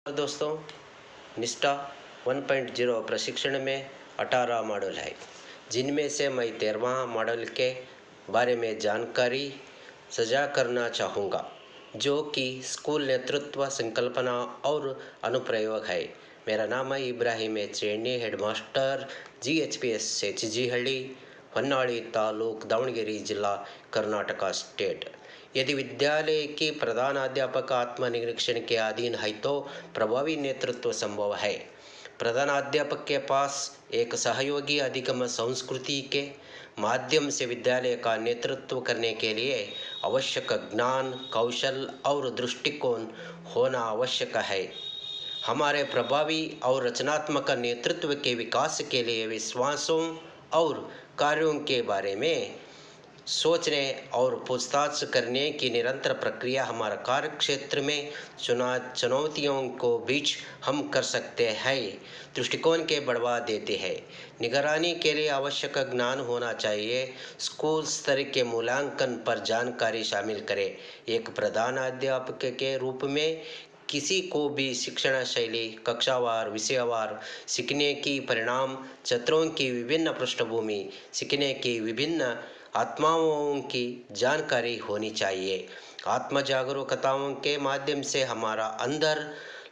दोस्तों, निष्ठा 1.0 प्रशिक्षण में 18 मॉडल है, जिनमें से मैं 13वां मॉडल के बारे में जानकारी साझा करना चाहूँगा, जो कि स्कूल नेतृत्व संकल्पना और अनुप्रयोग है। मेरा नाम है इब्राहिम चेन्नी, हेडमास्टर GHPS सेचिजीहಳ್ಳಿ, ಹೊನ್ನಾಳಿ तालूक, दावणಗೆरे जिला, कर्नाटका स्टेट। यदि विद्यालय के प्रधानाध्यापक आत्मनिरीक्षण के अधीन है तो प्रभावी नेतृत्व संभव है। प्रधानाध्यापक के पास एक सहयोगी अधिगम संस्कृति के माध्यम से विद्यालय का नेतृत्व करने के लिए आवश्यक ज्ञान, कौशल और दृष्टिकोण होना आवश्यक है। हमारे प्रभावी और रचनात्मक नेतृत्व के विकास के लिए विश्वासों और कार्यों के बारे में सोचने और पूछताछ करने की निरंतर प्रक्रिया हमारे कार्य क्षेत्र में चुनौतियों को बीच हम कर सकते हैं, दृष्टिकोण के बढ़ावा देते हैं। निगरानी के लिए आवश्यक ज्ञान होना चाहिए। स्कूल स्तर के मूल्यांकन पर जानकारी शामिल करें। एक प्रधानाध्यापक के रूप में किसी को भी शिक्षण शैली, कक्षावार, विषयवार सीखने की परिणाम, छात्रों की विभिन्न पृष्ठभूमि, सीखने की विभिन्न आत्माओं की जानकारी होनी चाहिए। आत्म जागरूकताओं के माध्यम से हमारा अंदर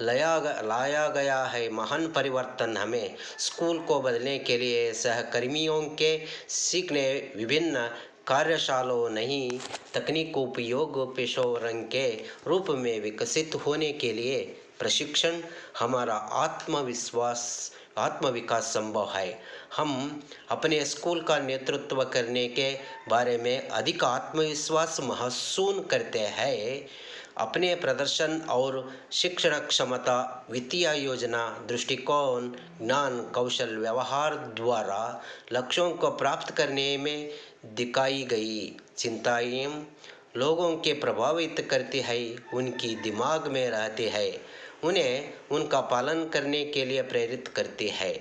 लाया गया है महान परिवर्तन हमें स्कूल को बदलने के लिए सहकर्मियों के सीखने विभिन्न कार्यशालाओं नहीं तकनीक उपयोग पेशेवरों के रूप में विकसित होने के लिए प्रशिक्षण हमारा आत्मविकास संभव है। हम अपने स्कूल का नेतृत्व करने के बारे में अधिक आत्मविश्वास महसूस करते हैं। अपने प्रदर्शन और शिक्षण क्षमता, वित्तीय योजना, दृष्टिकोण, ज्ञान, कौशल, व्यवहार द्वारा लक्ष्यों को प्राप्त करने में दिखाई गई चिंताएं लोगों के प्रभावित करती है, उनकी दिमाग में रहती है, उन्हें उनका पालन करने के लिए प्रेरित करती है।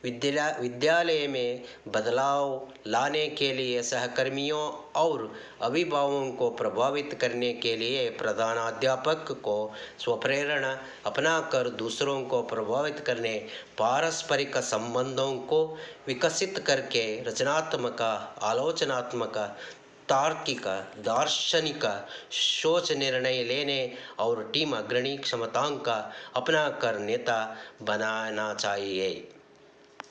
विद्यालय में बदलाव लाने के लिए सहकर्मियों और अभिभावकों को प्रभावित करने के लिए प्रधानाध्यापक को स्वप्रेरणा अपनाकर दूसरों को प्रभावित करने, पारस्परिक संबंधों को विकसित करके रचनात्मक, आलोचनात्मक, तार्किक, दार्शनिक सोच, निर्णय लेने और टीम अग्रणी क्षमताओं का अपनाकर नेता बनाना चाहिए।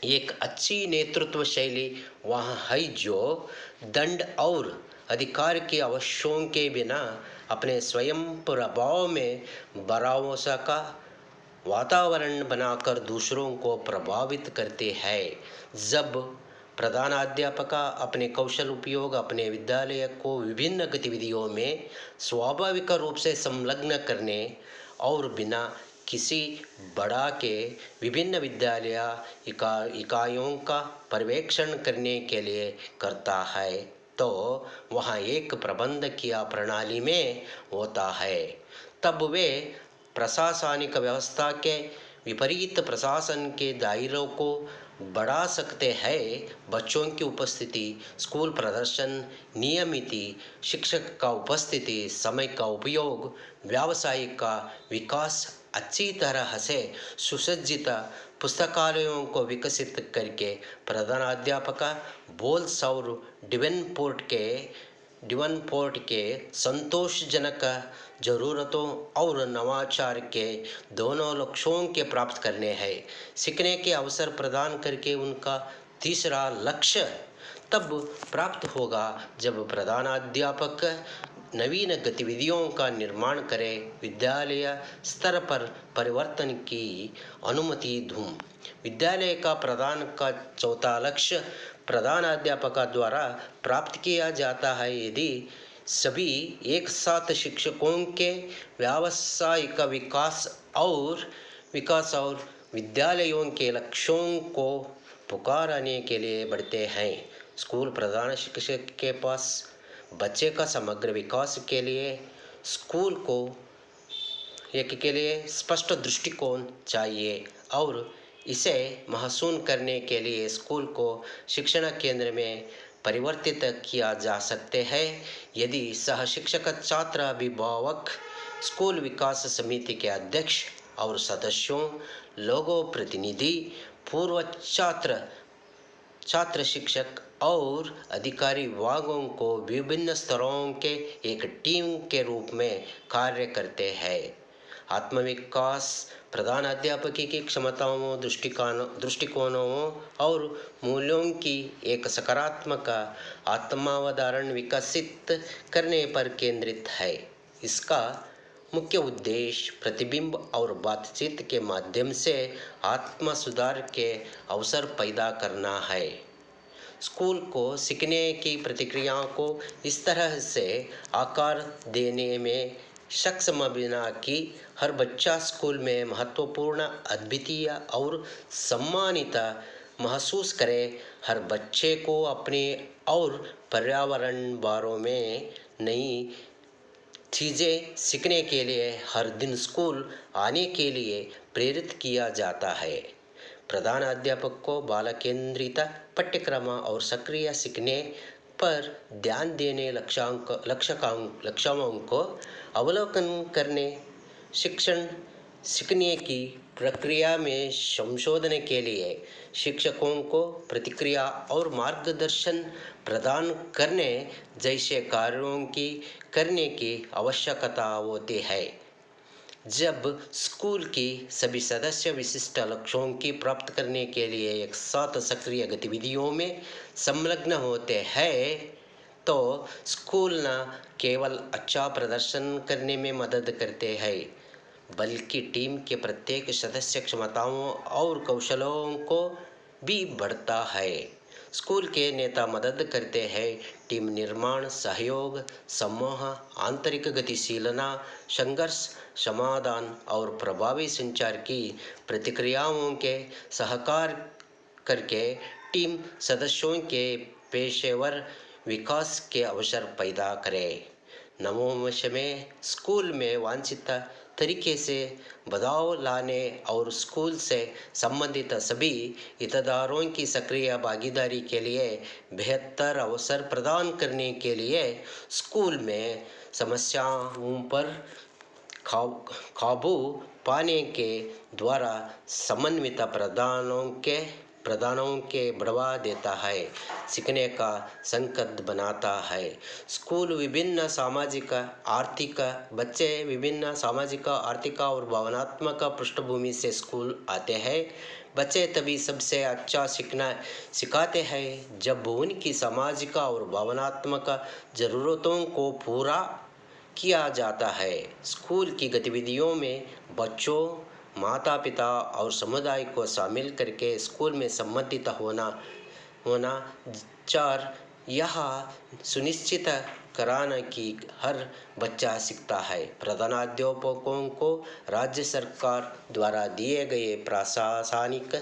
एक अच्छी नेतृत्व शैली वह है जो दंड और अधिकार के आवश्यकों के बिना अपने स्वयं प्रभाव में भरोसा का वातावरण बनाकर दूसरों को प्रभावित करते हैं। जब प्रधानाध्यापक अपने कौशल उपयोग अपने विद्यालय को विभिन्न गतिविधियों में स्वाभाविक रूप से संलग्न करने और बिना किसी बड़ा के विभिन्न विद्यालय इकाइयों का पर्यवेक्षण करने के लिए करता है, तो वहाँ एक प्रबंधकीय प्रणाली में होता है। तब वे प्रशासनिक व्यवस्था के विपरीत प्रशासन के दायरों को बढ़ा सकते हैं। बच्चों की उपस्थिति, स्कूल प्रदर्शन, नियमित शिक्षक का उपस्थिति, समय का उपयोग, व्यावसायिक का विकास, अच्छी तरह से सुसज्जित पुस्तकालयों को विकसित करके प्रधानाध्यापक बोल्स और डिवनपोर्ट के संतोषजनक जरूरतों और नवाचार के दोनों लक्ष्यों के प्राप्त करने हैं। सीखने के अवसर प्रदान करके उनका तीसरा लक्ष्य तब प्राप्त होगा जब प्रधानाध्यापक नवीन गतिविधियों का निर्माण करें, विद्यालय स्तर पर परिवर्तन की अनुमति दूं। विद्यालय का प्रधान का चौथा लक्ष्य प्रधानाध्यापक द्वारा प्राप्त किया जाता है। यदि सभी एक साथ शिक्षकों के व्यावसायिक विकास और विद्यालयों के लक्ष्यों को पुकारने के लिए बढ़ते हैं। स्कूल प्रधान शिक्षक के पास बच्चे का समग्र विकास के लिए स्कूल को के लिए स्पष्ट दृष्टिकोण चाहिए और इसे महसूस करने के लिए स्कूल को शिक्षण केंद्र में परिवर्तित किया जा सकते हैं। यदि सह शिक्षक, छात्र, अभिभावक, स्कूल विकास समिति के अध्यक्ष और सदस्यों, लोगों प्रतिनिधि, पूर्व छात्र, छात्र शिक्षक और अधिकारी वर्गों को विभिन्न स्तरों के एक टीम के रूप में कार्य करते हैं। आत्मविकास प्रधान अध्यापक की क्षमताओं, दृष्टिकोणों और मूल्यों की एक सकारात्मक आत्मावधारण विकसित करने पर केंद्रित है। इसका मुख्य उद्देश्य प्रतिबिंब और बातचीत के माध्यम से आत्म सुधार के अवसर पैदा करना है। स्कूल को सीखने की प्रतिक्रियाओं को इस तरह से आकार देने में सक्षम बना कि हर बच्चा स्कूल में महत्वपूर्ण, अद्वितीय और सम्मानित महसूस करे। हर बच्चे को अपने और पर्यावरण बारे में नई चीज़ें सीखने के लिए हर दिन स्कूल आने के लिए प्रेरित किया जाता है। प्रधान अध्यापक को बाल केंद्रित पाठ्यक्रम और सक्रिय सीखने पर ध्यान देने, लक्ष्यों को अवलोकन करने, शिक्षण सीखने की प्रक्रिया में संशोधन के लिए शिक्षकों को प्रतिक्रिया और मार्गदर्शन प्रदान करने जैसे कार्यों की करने की आवश्यकता होती है। जब स्कूल की सभी सदस्य विशिष्ट लक्ष्यों की प्राप्त करने के लिए एक साथ सक्रिय गतिविधियों में संलग्न होते हैं तो स्कूल न केवल अच्छा प्रदर्शन करने में मदद करते हैं बल्कि टीम के प्रत्येक सदस्य क्षमताओं और कौशलों को भी बढ़ता है। स्कूल के नेता मदद करते हैं टीम निर्माण, सहयोग, समूह, आंतरिक गतिशीलता, संघर्ष समाधान और प्रभावी संचार की प्रतिक्रियाओं के सहकार करके टीम सदस्यों के पेशेवर विकास के अवसर पैदा करें। नवोन्मेष में स्कूल में वांछित तरीके से बदलाव लाने और स्कूल से संबंधित सभी हितधारकों की सक्रिय भागीदारी के लिए बेहतर अवसर प्रदान करने के लिए स्कूल में समस्याओं पर काबू पाने के द्वारा समन्वित प्रदानों के बढ़ावा देता है, सीखने का संकट बनाता है। स्कूल विभिन्न सामाजिक आर्थिक बच्चे विभिन्न सामाजिक, आर्थिक और भावनात्मक पृष्ठभूमि से स्कूल आते हैं। बच्चे तभी सबसे अच्छा सीखना सिखाते हैं जब उनकी सामाजिक और भावनात्मक ज़रूरतों को पूरा किया जाता है। स्कूल की गतिविधियों में बच्चों, माता पिता और समुदाय को शामिल करके स्कूल में सम्मिलित होना चार यह सुनिश्चित कराना कि हर बच्चा सीखता है। प्रधानाध्यापकों को राज्य सरकार द्वारा दिए गए प्रशासनिक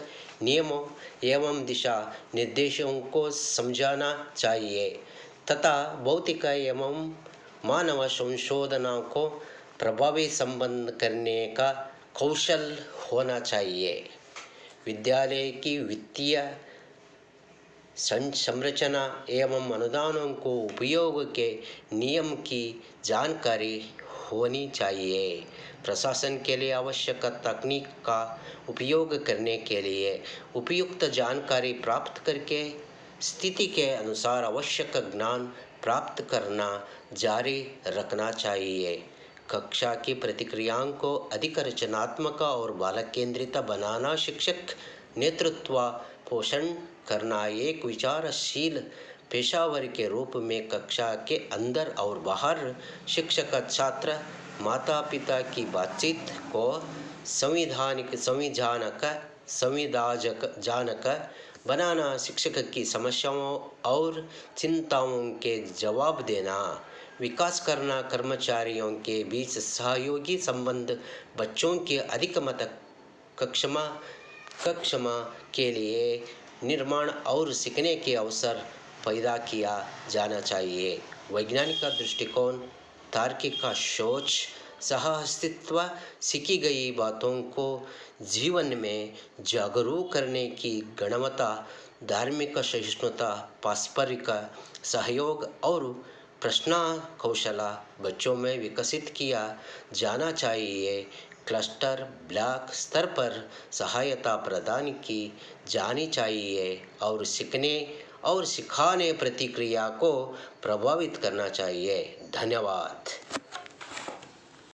नियमों एवं दिशा निर्देशों को समझना चाहिए तथा भौतिक एवं मानव संशोधनों को प्रभावी संबंध करने का कौशल होना चाहिए। विद्यालय की वित्तीय संरचना एवं अनुदानों को उपयोग के नियम की जानकारी होनी चाहिए। प्रशासन के लिए आवश्यक तकनीक का उपयोग करने के लिए उपयुक्त जानकारी प्राप्त करके स्थिति के अनुसार आवश्यक ज्ञान प्राप्त करना जारी रखना चाहिए। कक्षा की प्रतिक्रियाओं को अधिक रचनात्मक और बालक केंद्रित बनाना, शिक्षक नेतृत्व पोषण करना, एक विचारशील पेशावर के रूप में कक्षा के अंदर और बाहर शिक्षक, छात्र, माता पिता की बातचीत को संविधाजनक बनाना, शिक्षक की समस्याओं और चिंताओं के जवाब देना, विकास करना, कर्मचारियों के बीच सहयोगी संबंध, बच्चों के अधिक मत कक्षमा के लिए निर्माण और सीखने के अवसर पैदा किया जाना चाहिए। वैज्ञानिक दृष्टिकोण, तार्किक सोच, सह अस्तित्व, सीखी गई बातों को जीवन में जागरूक करने की गुणवत्ता, धार्मिक सहिष्णुता, पारस्परिक सहयोग और प्रश्न कौशल बच्चों में विकसित किया जाना चाहिए। क्लस्टर ब्लॉक स्तर पर सहायता प्रदान की जानी चाहिए और सीखने और सिखाने प्रतिक्रिया को प्रभावित करना चाहिए। धन्यवाद।